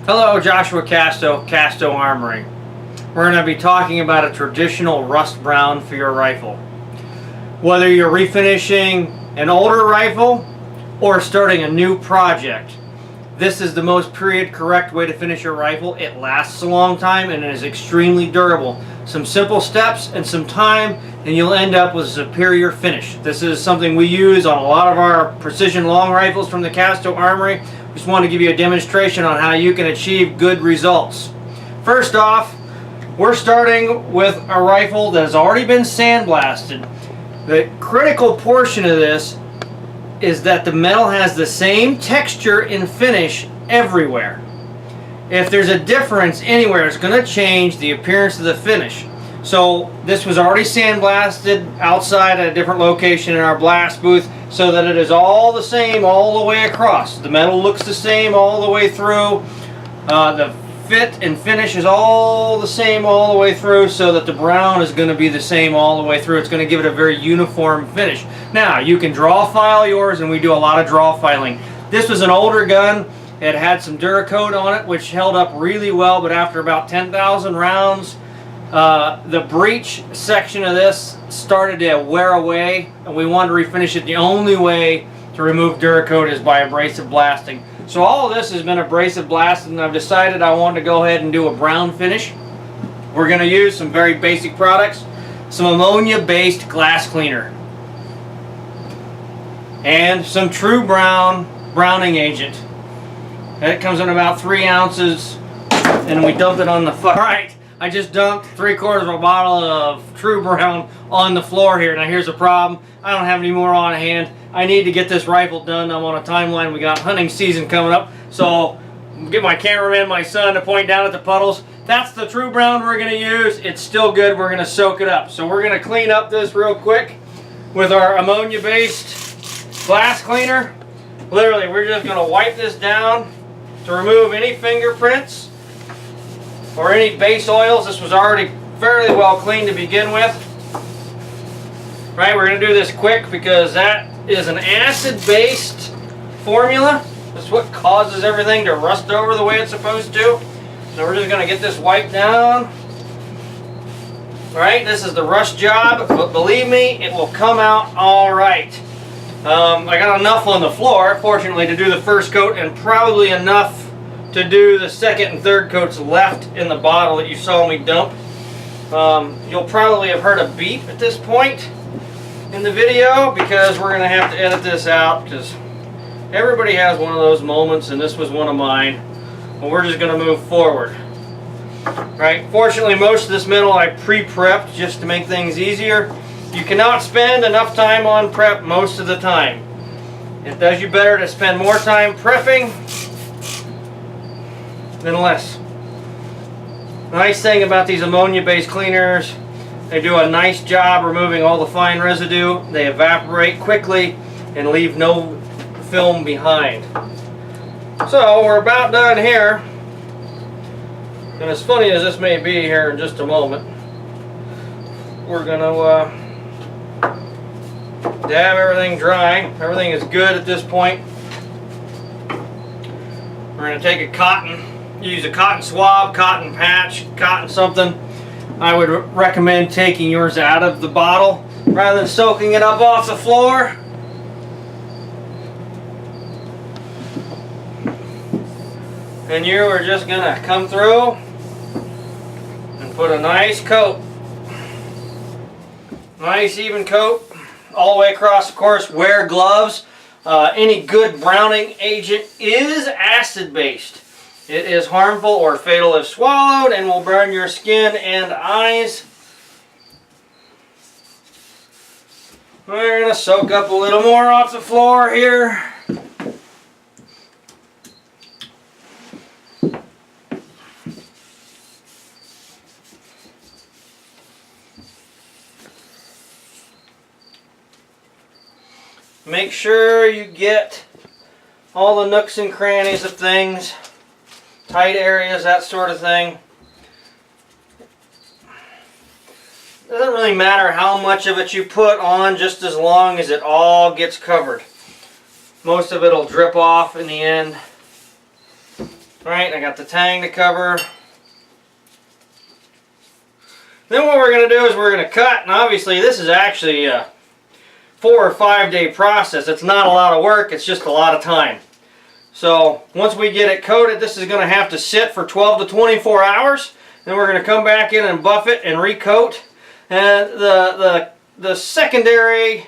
Hello, Joshua Casto, Casto Armory. We're going to be talking about a traditional rust brown for your rifle. Whether you're refinishing an older rifle or starting a new project, this is the most period correct way to finish your rifle. It lasts a long time and it is extremely durable. Some simple steps and some time and you'll end up with a superior finish. This is something we use on a lot of our precision long rifles from the Casto Armory. Just want to give you a demonstration on how you can achieve good results. First off, we're starting with a rifle that has already been sandblasted. The critical portion of this is that the metal has the same texture and finish everywhere. If there's a difference anywhere, it's going to change the appearance of the finish. So this was already sandblasted outside at a different location in our blast booth so that it is all the same all the way across. The metal looks the same all the way through. The fit and finish is all the same all the way through, so that the brown is going to be the same all the way through. It's going to give it a very uniform finish. Now, you can draw file yours, and we do a lot of draw filing. This was an older gun. It had some Duracoat on it, which held up really well, but after about 10,000 rounds, the breech section of this started to wear away, and we wanted to refinish it. The only way to remove Duracoat is by abrasive blasting. So all of this has been abrasive blasted, and I've decided I wanted to go ahead and do a brown finish. We're going to use some very basic products, some ammonia-based glass cleaner, and some True Brown browning agent. That comes in about 3 ounces, and we dump it on the floor. Alright, I just dumped 3/4 of a bottle of True Brown on the floor here. Now here's the problem. I don't have any more on hand. I need to get this rifle done. I'm on a timeline. We got hunting season coming up. So get my cameraman, my son, to point down at the puddles. That's the True Brown we're going to use. It's still good. We're going to soak it up. So we're going to clean up this real quick with our ammonia-based glass cleaner. Literally, we're just going to wipe this down to remove any fingerprints or any base oils. This was already fairly well cleaned to begin with. Right, we're going to do this quick because that is an acid-based formula. That's what causes everything to rust over the way it's supposed to. So we're just going to get this wiped down. Alright, this is the rust job, but believe me, it will come out alright. I got enough on the floor, fortunately, to do the first coat, and probably enough to do the second and third coats left in the bottle that you saw me dump. You'll probably have heard a beep at this point in the video because we're going to have to edit this out because everybody has one of those moments, and this was one of mine. But we're just going to move forward. Right? Fortunately, most of this metal I pre-prepped just to make things easier. You cannot spend enough time on prep most of the time. It does you better to spend more time prepping than less. The nice thing about these ammonia-based cleaners, they do a nice job removing all the fine residue. They evaporate quickly and leave no film behind. So we're about done here. And as funny as this may be here in just a moment, we're going to dab everything dry. Everything is good at this point. We're going to take a cotton, use a cotton swab, cotton patch, cotton something. I would recommend taking yours out of the bottle rather than soaking it up off the floor. And you are just going to come through and put a nice coat. Nice even coat all the way across. Of course, wear gloves. Any good browning agent is acid-based. It is harmful or fatal if swallowed and will burn your skin and eyes. We're going to soak up a little more off the floor here. Make sure you get all the nooks and crannies of things, tight areas, that sort of thing. It doesn't really matter how much of it you put on, just as long as it all gets covered. Most of it will drip off in the end. Right, I got the tang to cover. Then what we're going to do is we're going to cut, and obviously this is actually a 4 or 5 day process. It's not a lot of work, it's just a lot of time. So once we get it coated, this is going to have to sit for 12 to 24 hours. Then we're going to come back in and buff it and recoat. And the secondary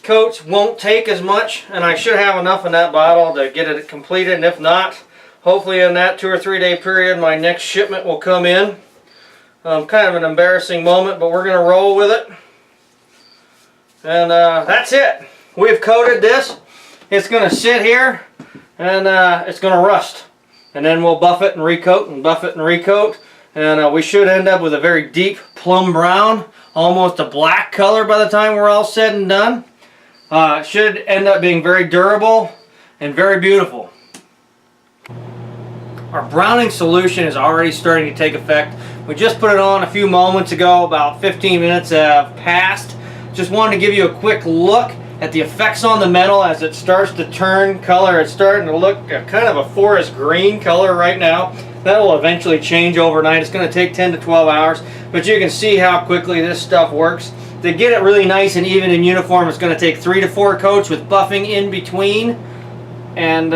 coats won't take as much, and I should have enough in that bottle to get it completed. And if not, hopefully in that 2 or 3 day period my next shipment will come in. Kind of an embarrassing moment, but we're going to roll with it. And that's it. We've coated this. It's going to sit here and it's going to rust. And then we'll buff it and recoat and buff it and recoat. And we should end up with a very deep plum brown, almost a black color by the time we're all said and done. Should end up being very durable and very beautiful. Our browning solution is already starting to take effect. We just put it on a few moments ago, about 15 minutes have passed. Just wanted to give you a quick look at the effects on the metal as it starts to turn color. It's starting to look kind of a forest green color right now. That will eventually change overnight. It's going to take 10 to 12 hours, but you can see how quickly this stuff works. To get it really nice and even and uniform, it's going to take 3 to 4 coats with buffing in between, and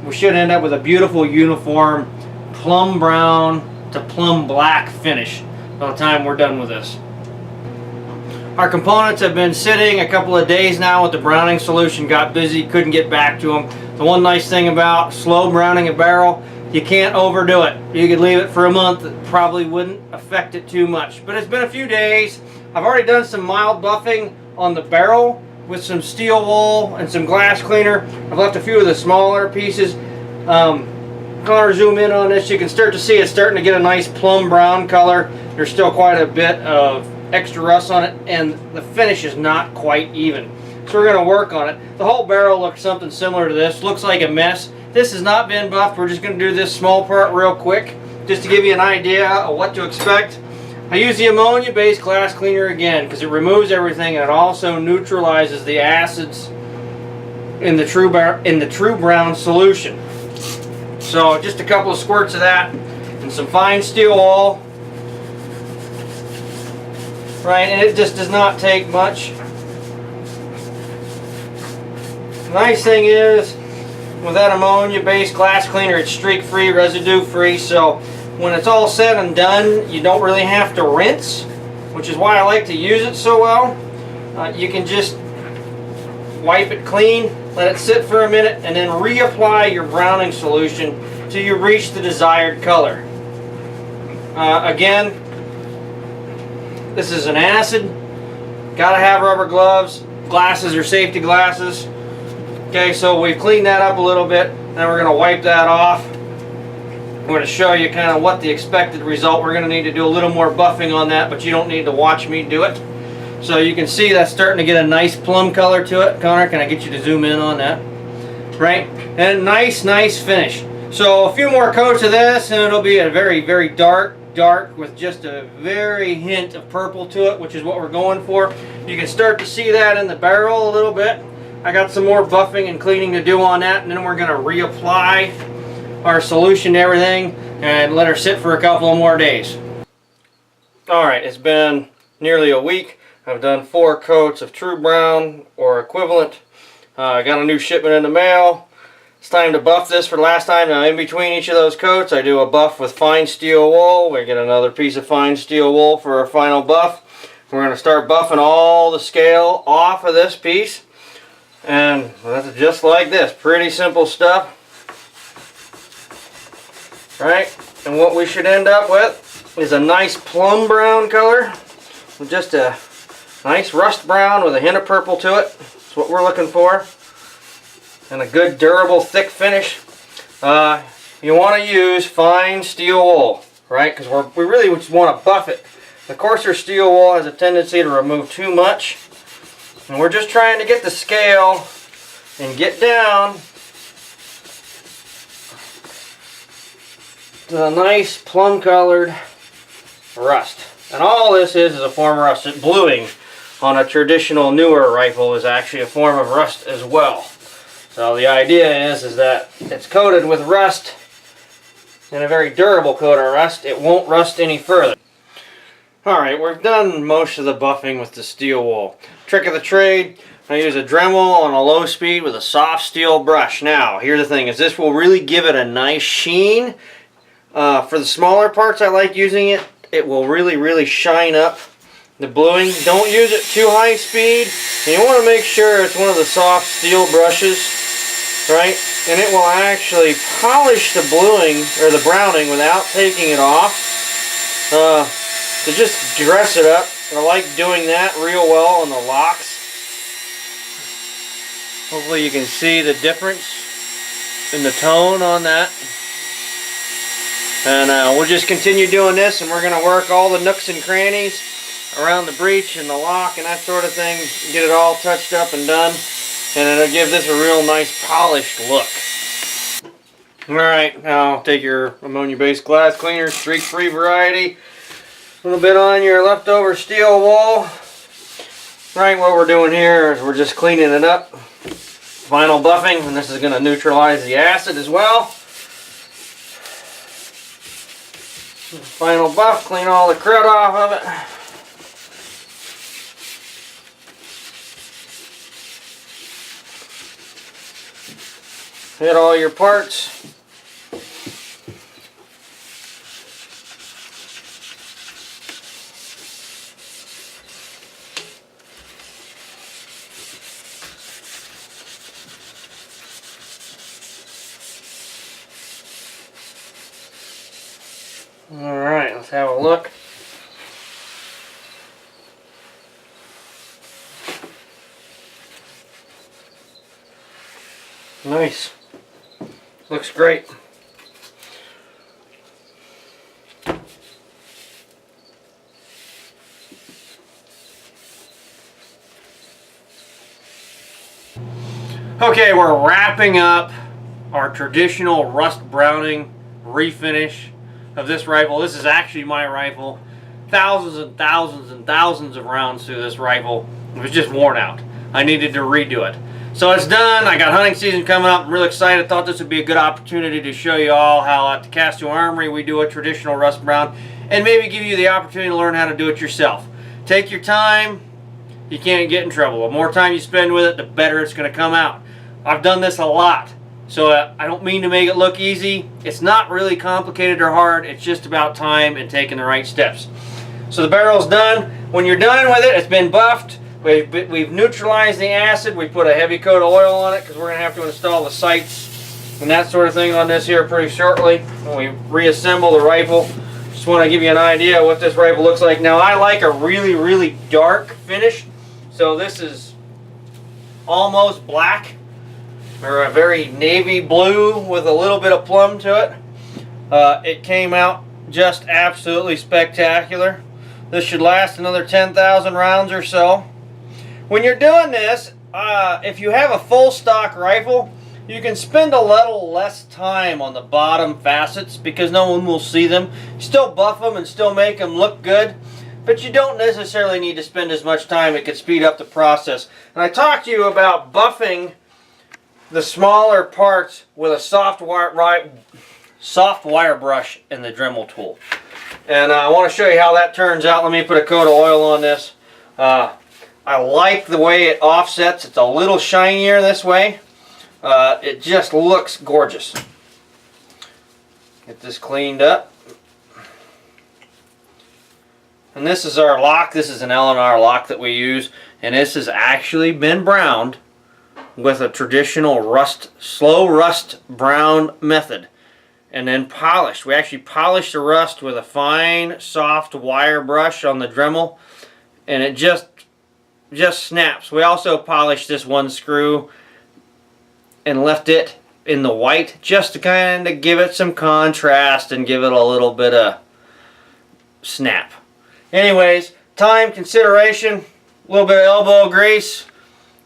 we should end up with a beautiful uniform plum brown to plum black finish by the time we're done with this. Our components have been sitting a couple of days now with the browning solution. Got busy, couldn't get back to them. The one nice thing about slow browning a barrel, you can't overdo it. You could leave it for a month, it probably wouldn't affect it too much. But it's been a few days. I've already done some mild buffing on the barrel with some steel wool and some glass cleaner. I've left a few of the smaller pieces. Connor, zoom in on this. You can start to see it's starting to get a nice plum brown color. There's still quite a bit of extra rust on it, and the finish is not quite even. So we're going to work on it. The whole barrel looks something similar to this. Looks like a mess. This has not been buffed. We're just going to do this small part real quick just to give you an idea of what to expect. I use the ammonia-based glass cleaner again because it removes everything, and it also neutralizes the acids in the true brown solution. So just a couple of squirts of that and some fine steel wool. Right, and it just does not take much. The nice thing is, with that ammonia-based glass cleaner, it's streak-free, residue-free, so when it's all said and done, you don't really have to rinse, which is why I like to use it so well. You can just wipe it clean, let it sit for a minute, and then reapply your browning solution till you reach the desired color. Again, this is an acid. Gotta have rubber gloves. Glasses are safety glasses. Okay, so we've cleaned that up a little bit. Now we're going to wipe that off. I'm going to show you kind of what the expected result. We're going to need to do a little more buffing on that, but you don't need to watch me do it. So you can see that's starting to get a nice plum color to it. Connor, can I get you to zoom in on that? Right? And a nice finish. So a few more coats of this and it'll be a very, very dark with just a very hint of purple to it, which is what we're going for. You can start to see that in the barrel a little bit. I got some more buffing and cleaning to do on that, and then we're going to reapply our solution to everything and let her sit for a couple of more days. Alright, it's been nearly a week. I've done 4 coats of True Brown or equivalent. I got a new shipment in the mail. It's time to buff this for the last time. Now in between each of those coats I do a buff with fine steel wool. We get another piece of fine steel wool for our final buff. We're going to start buffing all the scale off of this piece. And that's just like this. Pretty simple stuff. Right? And what we should end up with is a nice plum brown color. With just a nice rust brown with a hint of purple to it. That's what we're looking for. And a good durable thick finish. You want to use fine steel wool, right? Because we really just want to buff it. The coarser steel wool has a tendency to remove too much. And we're just trying to get the scale and get down to the nice plum colored rust. And all this is a form of rust. Bluing on a traditional newer rifle is actually a form of rust as well. So the idea is that it's coated with rust and a very durable coat of rust. It won't rust any further. Alright, we've done most of the buffing with the steel wool. Trick of the trade, I use a Dremel on a low speed with a soft steel brush. Now, here's the thing, is this will really give it a nice sheen. For the smaller parts I like using it. It will really shine up the bluing. Don't use it too high speed. And you want to make sure it's one of the soft steel brushes, right? And it will actually polish the bluing or the browning without taking it off. To just dress it up. I like doing that real well on the locks. Hopefully you can see the difference in the tone on that. And we'll just continue doing this, and we're going to work all the nooks and crannies around the breech and the lock and that sort of thing. Get it all touched up and done. And it'll give this a real nice polished look. Alright, now take your ammonia-based glass cleaner, streak-free variety. A little bit on your leftover steel wool. Right, what we're doing here is we're just cleaning it up. Vinyl buffing, and this is going to neutralize the acid as well. Final buff, clean all the crud off of it. Hit all your parts. Alright, let's have a look. Nice. Looks great. Okay, we're wrapping up our traditional rust browning refinish of this rifle. This is actually my rifle. Thousands and thousands and thousands of rounds through this rifle. It was just worn out. I needed to redo it. So it's done. I got hunting season coming up. I'm really excited. Thought this would be a good opportunity to show you all how at the Casto Armory we do a traditional rust brown and maybe give you the opportunity to learn how to do it yourself. Take your time. You can't get in trouble. The more time you spend with it, the better it's going to come out. I've done this a lot. So I don't mean to make it look easy. It's not really complicated or hard. It's just about time and taking the right steps. So the barrel's done. When you're done with it, it's been buffed. We've neutralized the acid. We put a heavy coat of oil on it because we're going to have to install the sights and that sort of thing on this here pretty shortly when we reassemble the rifle. Just want to give you an idea of what this rifle looks like. Now I like a really dark finish. So this is almost black. Or a very navy blue with a little bit of plum to it. It came out just absolutely spectacular. This should last another 10,000 rounds or so. When you're doing this, if you have a full stock rifle, you can spend a little less time on the bottom facets because no one will see them. You still buff them and still make them look good, but you don't necessarily need to spend as much time. It could speed up the process. And I talked to you about buffing the smaller parts with a soft wire brush and the Dremel tool. And I want to show you how that turns out. Let me put a coat of oil on this. I like the way it offsets. It's a little shinier this way. It just looks gorgeous. Get this cleaned up. And this is our lock. This is an L&R lock that we use. And this has actually been browned with a traditional slow rust brown method, and then polished. We actually polished the rust with a fine, soft wire brush on the Dremel, and it just snaps. We also polished this one screw and left it in the white just to kind of give it some contrast and give it a little bit of snap. Anyways, time, consideration, a little bit of elbow grease,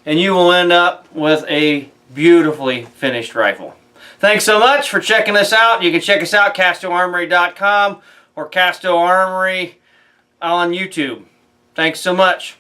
and you will end up with a beautifully finished rifle. Thanks so much for checking us out. You can check us out, CastoArmory.com or Casto Armory on YouTube. Thanks so much.